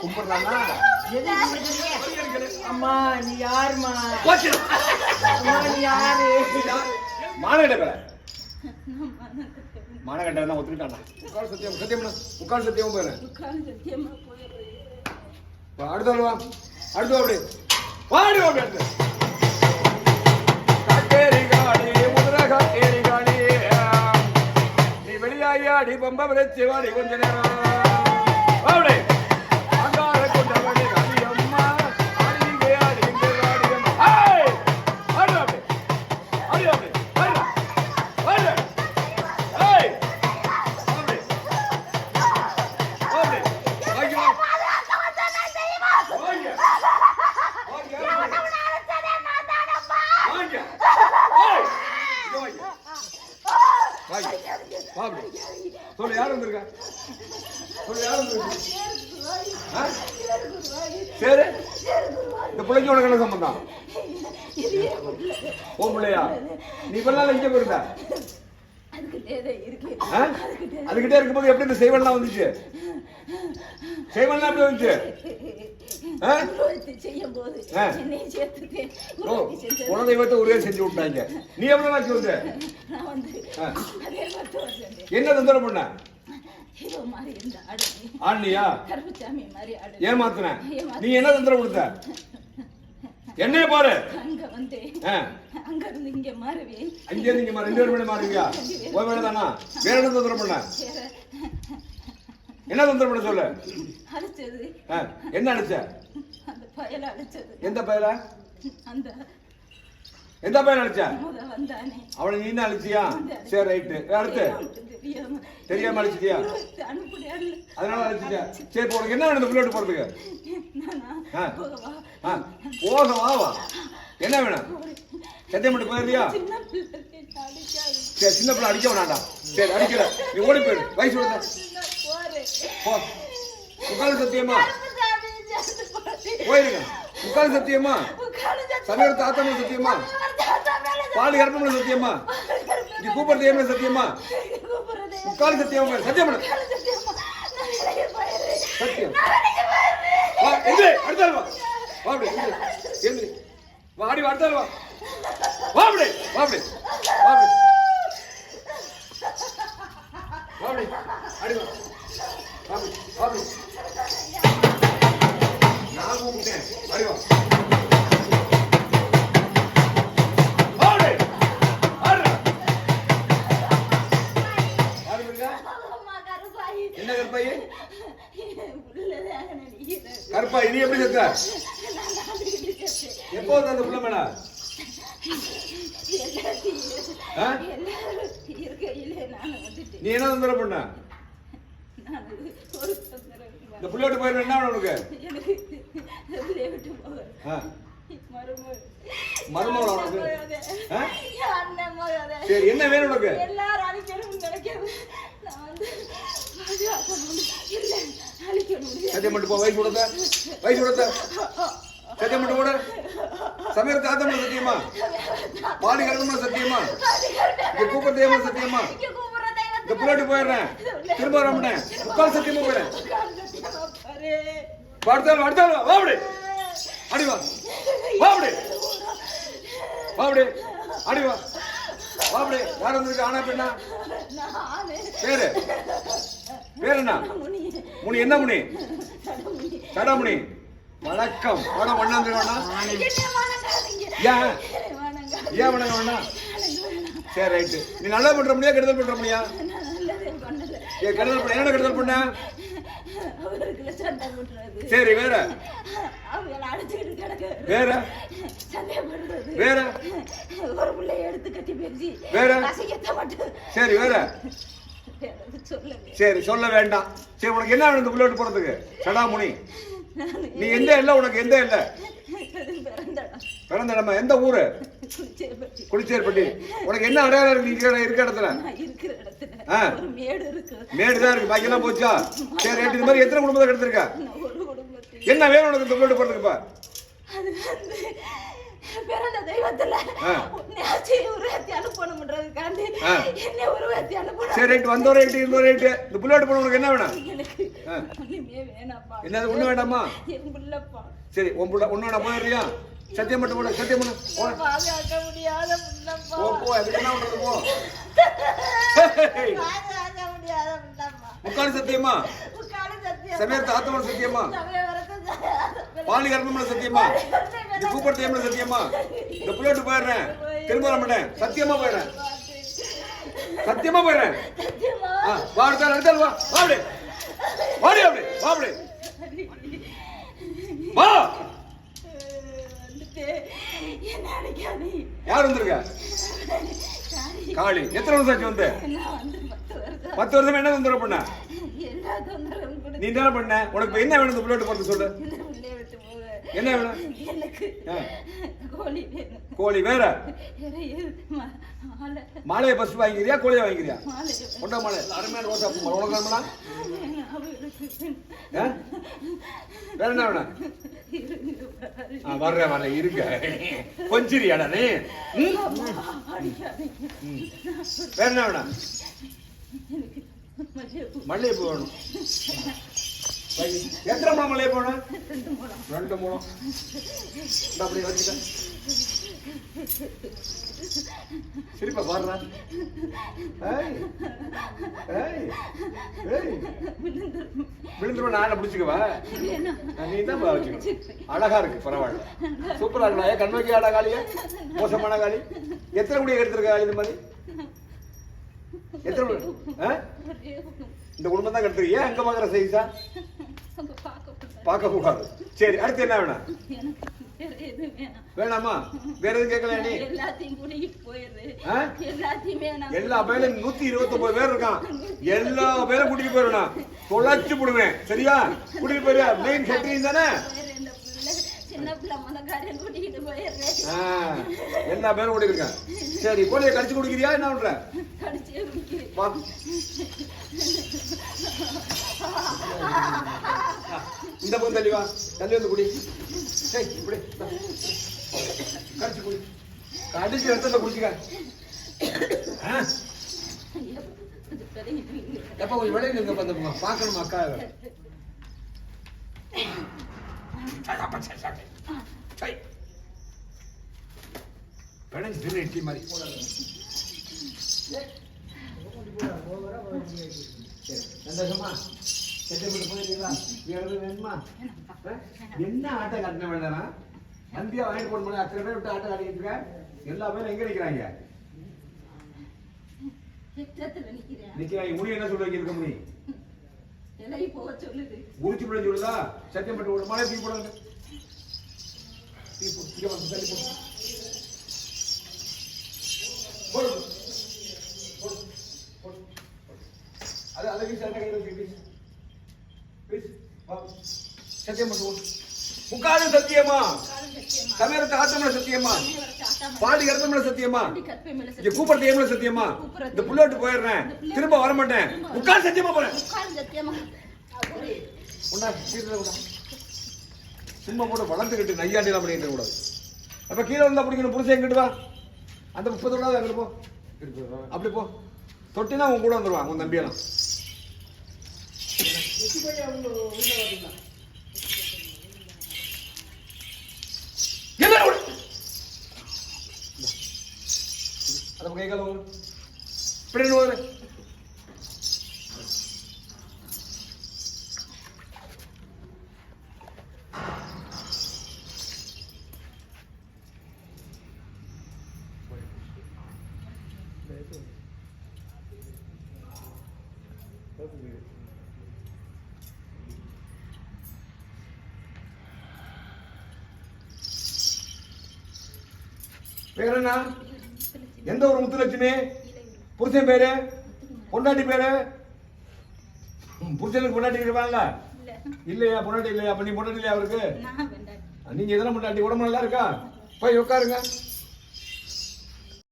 கும்பிடுறானா? அம்மா நீ யாருமா? நீ யாரு? மானகட்ட மானகட்ட தான் ஒத்துக்கிட்டானா? உட்கார் சத்தியம் சத்தியம் உட்கார் சத்தியம் போயிரு. அடுத்த வா அடுத்து அப்படி வாடி வாடி அடுத்து காட்டேரி காடி முதிர காட்டேரி காடி நீ வெளியாகி அடி பம்ப விளைச்சி வாடி கொஞ்ச நேரம் வாடி அங்கார கொண்டவடி காடி அம்மா ஆடிங்க ஆடிங்க ஆடி அம்மா ஏய் ஆடு அப்படி ஆடு அப்படி ஆடு ஆடு ஏய் ஆடு ஆடு ஐயோ சொல்லு யார் வந்திருக்கா? சொல்லு யார் வந்திருக்கா? சரி இந்த பிள்ளைக்கு உனக்கு என்ன சம்பந்தம்? ஓ பிள்ளையா நீ இப்ப இங்க போயிருந்தா? அதுகிட்டே இருக்கும்போது எப்படி இந்த செய்வெல்லாம் வந்துச்சு? செய்வெல்லாம் எப்படி வந்துச்சு? குலதெய்வத்தை ஒரே செஞ்சு விட்டாங்க. நீ எவ்வளவு நாச்சு வந்து என்ன தொந்தரவு பண்ண? ஆண்ணியா ஏமாத்துன? நீ என்ன தொந்தரவு கொடுத்த? என்னைய பாரு அங்க இருந்து இங்க மாறு 2 பேரும் மாறுவியா? போய் வேலை தானா? வேற என்ன தொந்தரவு பண்ண? என்ன தொந்தரவு பண்ண சொல்லு. என்ன அடிச்ச? எந்த பயல? எந்த பயல அடிச்ச? அவளை நீ என்ன அடிச்சியா? சரி ரைட்டு. அடுத்து தெரியாம அடிச்சிட்டியா? அதனால அடிச்சிட்டியா? சரி இப்போ உனக்கு என்ன வேணும் இந்த புல்லட் போறதுக்கு? போக வா என்ன வேணும்? சத்தியம் மட்டும் போயிருவியா? சரி சின்ன பிள்ளை அடிக்க வேணாண்டா. சரி அடிக்கல நீ ஓடி போயிடு. வயசு போ உட்காந்து சத்தியமா போயிருங்க. உட்காந்து சத்தியமா சமையல் தாத்தா சத்தியமா பால் கறப்ப சத்தியமா இங்க கூப்பிடுறது ஏமே சத்தியமா உட்காந்து சத்தியமா சத்தியம் பண்ணு சத்தியம் வா எந்திரி அடுத்தால் வா வா அப்படி எந்திரி வா அடி அடுத்தால் வா வா அப்படி வா அப்படி வா அப்படி வா அப்படி அடி வா வா அப்படி வா அப்படி நான் கூப்பிட்டேன் அடி வா என்ன கருப்பாயி கருப்பாயி நீ எப்படி செத்த? எப்போ அந்த புள்ள மேல நீ என்ன தொந்தரவு பண்ண? இந்த புள்ள விட்டு போயிரு என்ன உனக்கு? மருமகள் உனக்கு சரி என்ன வேணும் உனக்கு? சத்தியம் மட்டும் போ வயசு கொடுத்த சத்தியம் மட்டும் போட சமையல் தாத்தம் சத்தியமா பாடி கலக்கணும் சத்தியமா இங்க கூப்பிடுறதேமா சத்தியமா இந்த புள்ளட்டு போயிடுறேன் திரும்ப வர மாட்டேன் உட்கார் சத்தியமா போயிடுறேன் அடுத்தாலும் வா அப்படி அடிவா வா அப்படி வா அப்படி அடிவா வா அப்படி யார் வந்திருக்கு ஆனா பெண்ணா பேரு பேர் என்ன? முனி என்ன முனி? தடமுனி வணக்கம் படம் ஒண்ணாந்து வேணா ஏன் ஏன் வணங்க வேணா சரி ரைட்டு நீ நல்லா பண்ற முடியா கெடுதல் பண்ற முடியா? கெடுதல் பண்ண என்ன கெடுதல் பண்ண? சரி வேற வேற வேற வேற சரி வேற சரி சொல்ல வேண்டாம். சரி உனக்கு என்ன வேணும் இந்த புல்லட் போறதுக்கு? சடாமுனி நீ எந்த இல்ல உனக்கு எந்த இல்ல பிறந்த இடமா எந்த ஊரு? குளிச்சேர்பட்டி. உனக்கு என்ன அடையாளம் இருக்கு? இருக்க இடத்துல மேடுதான் இருக்கு பாக்கி எல்லாம் போச்சா? சரி ரைட்டு. இந்த மாதிரி எத்தனை குடும்பத்தை எடுத்திருக்க? என்ன வேணும் உனக்கு இந்த புல்லட் போறதுக்குப்பா? பிறந்த தெய்வத்துல உன்னையாச்சும் உருவத்தி அனுப்பணும்ன்றதுக்காண்டி என்ன உருவத்தி அனுப்பணும். சரி ரைட், வந்த ஒரு ரைட்டு இந்த ஒரு ரைட்டு. இந்த புல்லட் போன உனக்கு என்ன வேணும்? எனக்கு ஒண்ணுமே வேணாப்பா. என்னது ஒண்ணு வேண்டாமா? என் புள்ளப்பா. சரி உன் புள்ள ஒண்ணு வேணா போயிடுறியா? சத்தியம் மட்டும் போட, சத்தியம் பண்ணு. பாதுகாக்க முடியாத புள்ளப்பா. போ போ, அதுக்கு என்ன பண்றது போ. பாதுகாக்க முடியாத புள்ளப்பா. முக்கால் சத்தியமா? முக்கால சத்தியம். சமயத்து ஆத்மன சத்தியமா? சமயவரத்து பாலி கர்மம்ல சத்தியமா? இந்த கூப்பர் டைம்ல சத்தியமா? இந்த புல்லட் போயிடுறேன், திரும்ப வர மாட்டேன், சத்தியமா போயிடுறேன், சத்தியமா போயிடுறேன். வா அடுத்தாள் அடுத்தாள் வா, வா அப்படி வாடி, அப்படி வா, அப்படி வா. என்ன அடிக்காதே. யார் வந்திருக்க? காளி. எத்தனை வருஷம் ஆச்சு வந்து? 10 வருஷமா என்ன தொந்தரவு பண்ண? நீ என்ன பண்ண? உனக்கு இப்ப என்ன வேணும்? இந்த புல்லட் போறது சொல்லு. என்ன வேணும்? எனக்கு கோழி வேணும். கோழி வேற? மாலையை ஃபர்ஸ்ட் வாங்கிக்கிறியா கோழியை வாங்கிக்கிறியா? கொண்ட மாலை அருமையான ரோசா பூ உனக்கு வேணுமா? வேற என்ன வேணும்? வர்ற வர்ற இருக்க கொஞ்சிரியாடா நீ. வேற என்ன வேணும்? மல்லிகைப்பூ வேணும். எத்தனை முழம் மல்லிகைப்பூ வேணும்? 2 முழம். அப்படி வச்சுக்க. சிரிப்பா பாடுறா. விழுந்துரும் நான் பிடிச்சிக்கவா? நீ தான் வச்சுக்க. அழகா இருக்கு, பரவாயில்ல, சூப்பரா இருக்கா? கண்மைக்கு ஆடா காலியா? மோசமான காலி. எத்தனை குடியை எடுத்திருக்க காலி? இந்த மாதிரி எத்தனை? இந்த குடும்பம் தான் கெடுத்துருக்கு. ஏன் அங்க பாக்குற சைஸா? பார்க்க கூடாது. சரி அடுத்து என்ன வேணும்? வேணாமா? வேற எதுவும் கேட்கல நீ? எல்லா பேரும் 129 பேர் இருக்கான். எல்லா பேரும் கூட்டிட்டு போயிடணும். தொலைச்சு போடுவேன். சரியா? கூட்டிட்டு போயிரு. மெயின் ஹெட்ரிங் தானே? எல்லா பேரும் கூட்டிட்டு இருக்கேன். சரி கோழியை கடிச்சு குடிக்கிறியா? என்ன பண்ற? இந்த பக்கம் தள்ளி வா, தள்ளி வந்து குடி. இப்படி கடிச்சு குடி. கடிச்சு ரத்தத்தை குடிச்சுக்க. எப்ப கொஞ்சம் விளையாடு இருக்க பாக்கணும் அக்கா. பிணைஞ்சு திரு இட்லி மாதிரி. சந்தோஷமா? என்ன ஆட்டம் கட்டின வேண்டாம்? வந்தியா வாங்கிட்டு போன மாதிரி அத்தனை பேர் விட்டு ஆட்டம் காட்டிட்டு இருக்க. எல்லா பேரும் எங்க நிக்கிறாங்க? நிக்கிறாங்க. முடி என்ன சொல்றீங்க? இருக்க முடி உரிச்சு போட சொல்லுதா? சத்தியம் பட்டு ஒரு மழை தீ போடுங்க. அதை வீச கையில் வச்சு சத்தியம் பண்ணுவோம். முக்காலும் சத்தியமா? சமயத்தை ஆத்தமல சத்தியமா? பாடி கருத்தமல சத்தியமா? கூப்பர் தேமல சத்தியமா? இந்த புல்லோட்டு போயிடுறேன், திரும்ப வர மாட்டேன். முக்கால் சத்தியமா போறேன். சும்மா போட்டு வளர்ந்துக்கிட்டு நையாண்டிலாம் பண்ணிட்டு கூடாது. அப்ப கீழே வந்தா பிடிக்கணும். புருஷன் எங்கிட்டு வா. அந்த 30 அங்கிட்டு போ. அப்படி போ. தொட்டினா உன் கூட வந்துருவான் உன் தம்பியெல்லாம். கை கால இப்படி பேர் என்ன? எந்த ஒரு முத்துலட்சுமி? புருஷன் பேரு? பொண்டாட்டி பேரு? புருஷனுக்கு பொண்டாட்டி இருப்பாங்கல்ல? இல்லையா? பொண்டாட்டி இல்லையா? அப்ப நீ பொண்டாட்டி இல்லையா அவருக்கு? நீங்க எதனா பொண்டாட்டி? உடம்பு நல்லா இருக்கா? போய் உட்காருங்க.